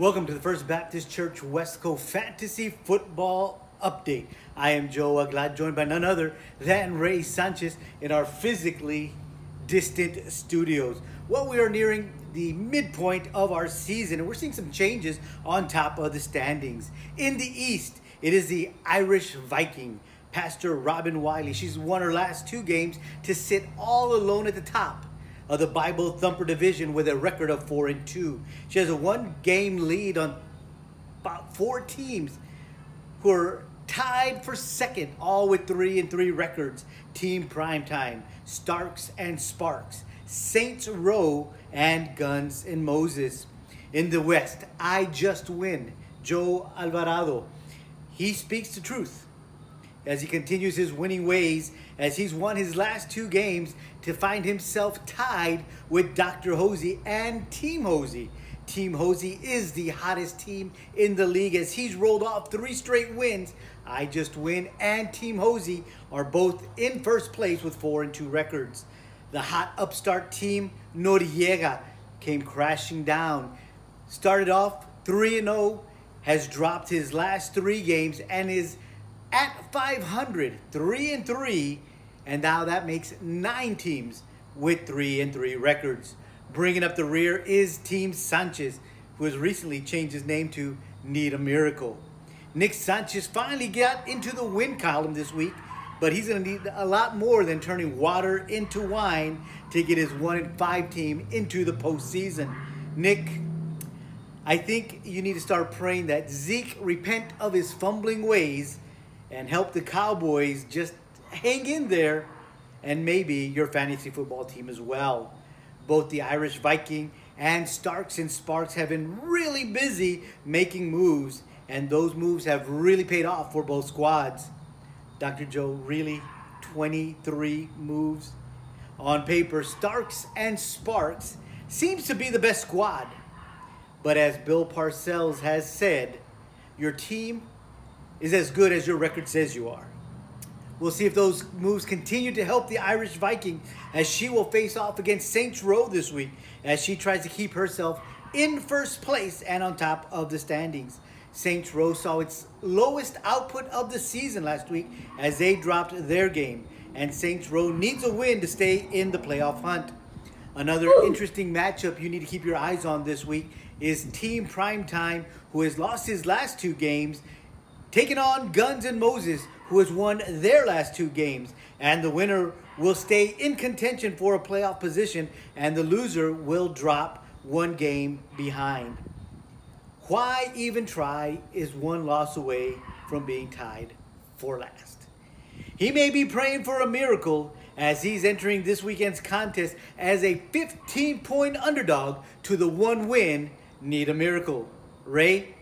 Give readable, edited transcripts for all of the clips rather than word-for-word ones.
Welcome to the First Baptist Church Westco Fantasy Football Update. I am Joe Aglad, joined by none other than Ray Sanchez in our physically distant studios. Well, we are nearing the midpoint of our season, and we're seeing some changes on top of the standings. In the East, it is the Irish Viking, Pastor Robin Wiley. She's won her last two games to sit all alone at the top of the Bible Thumper division with a record of 4-2. She has a one-game lead on about four teams who are tied for second, all with 3-3 records. Team Primetime, Starks and Sparks, Saints Row, and Guns and Moses. In the West, I Just Win, Joe Alvarado. He speaks the truth as he continues his winning ways, as he's won his last two games to find himself tied with Dr. Hosey and Team Hosey. Team Hosey is the hottest team in the league as he's rolled off 3 straight wins. I Just Win and Team Hosey are both in first place with 4-2 records. The hot upstart team Noriega came crashing down. Started off 3-0, has dropped his last 3 games and is at 500, 3-3, and now that makes 9 teams with 3-3 records. Bringing up the rear is Team Sanchez, who has recently changed his name to Need a Miracle. Nick Sanchez finally got into the win column this week, but he's going to need a lot more than turning water into wine to get his 1-5 team into the postseason. Nick, I think you need to start praying that Zeke repent of his fumbling ways and help the Cowboys just hang in there, and maybe your fantasy football team as well. Both the Irish Viking and Starks and Sparks have been really busy making moves, and those moves have really paid off for both squads. Dr. Joe, really 23 moves? On paper, Starks and Sparks seems to be the best squad. But as Bill Parcells has said, your team is as good as your record says you are. We'll see if those moves continue to help the Irish Viking as she will face off against Saints Row this week as she tries to keep herself in first place and on top of the standings. Saints Row saw its lowest output of the season last week as they dropped their game, and Saints Row needs a win to stay in the playoff hunt. Another interesting matchup you need to keep your eyes on this week is Team Primetime, who has lost his last 2 games, taking on Guns and Moses, who has won their last 2 games. And the winner will stay in contention for a playoff position, and the loser will drop 1 game behind. Why even try is 1 loss away from being tied for last. He may be praying for a miracle as he's entering this weekend's contest as a 15-point underdog to the 1 win Need a Miracle. Ray?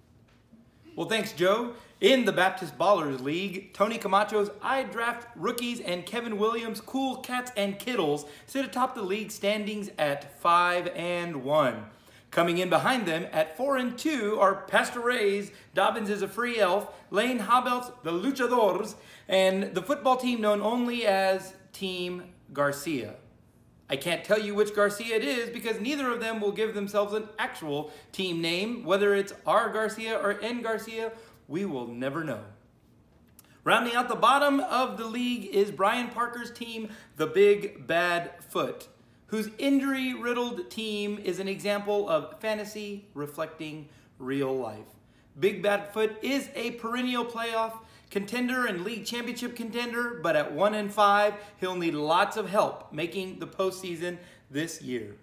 Well, thanks, Joe. In the Baptist Ballers League, Tony Camacho's I Draft Rookies and Kevin Williams' Cool Cats and Kittles sit atop the league standings at 5-1. Coming in behind them at 4-2 are Pastor Ray's Dobbins is a Free Elf, Lane Habelt's The Luchadors, and the football team known only as Team Garcia. I can't tell you which Garcia it is because neither of them will give themselves an actual team name. Whether it's R Garcia or N Garcia, we will never know. Rounding out the bottom of the league is Brian Parker's team, the Big Bad Foot, whose injury-riddled team is an example of fantasy reflecting real life. Big Bad Foot is a perennial playoff contender and league championship contender, but at 1-5, he'll need lots of help making the postseason this year.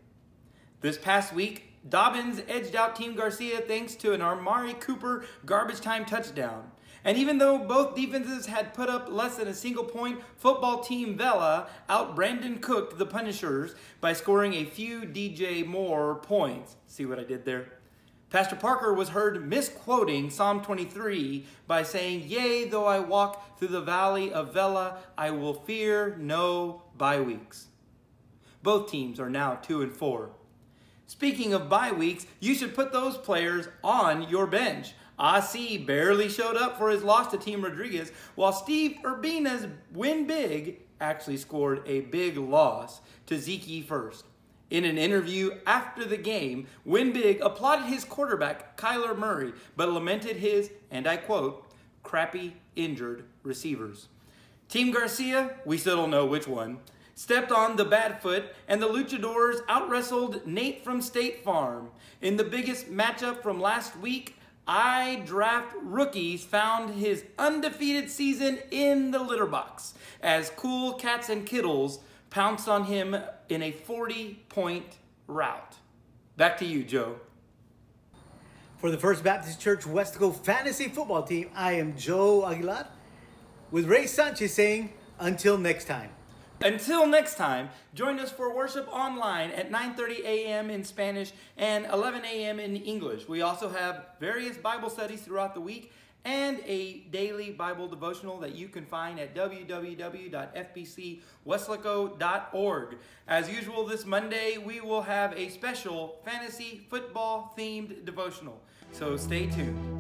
This past week, Dobbins edged out Team Garcia thanks to an Amari Cooper garbage time touchdown. And even though both defenses had put up less than a single point, football team Vela out Brandon Cooked the Punishers by scoring a few DJ Moore points. See what I did there? Pastor Parker was heard misquoting Psalm 23 by saying, "Yea, though I walk through the valley of Vela, I will fear no bye weeks." Both teams are now 2-4. Speaking of bye weeks, you should put those players on your bench. AC barely showed up for his loss to Team Rodriguez, while Steve Urbina's win big actually scored a big loss to Zeke First. In an interview after the game, Winbig applauded his quarterback, Kyler Murray, but lamented his, and I quote, crappy injured receivers. Team Garcia, we still don't know which one, stepped on the bad foot, and the Luchadors out-wrestled Nate from State Farm. In the biggest matchup from last week, I Draft Rookies found his undefeated season in the litter box as Cool Cats and Kittles pounced on him in a 40-point rout. Back to you, Joe. For the First Baptist Church Westco Fantasy Football Team, I am Joe Aguilar, with Ray Sanchez saying, until next time. Until next time, join us for worship online at 9:30 a.m. in Spanish and 11 a.m. in English. We also have various Bible studies throughout the week and a daily Bible devotional that you can find at www.fbcwestlaco.org. As usual, this Monday, we will have a special fantasy football themed devotional. So stay tuned.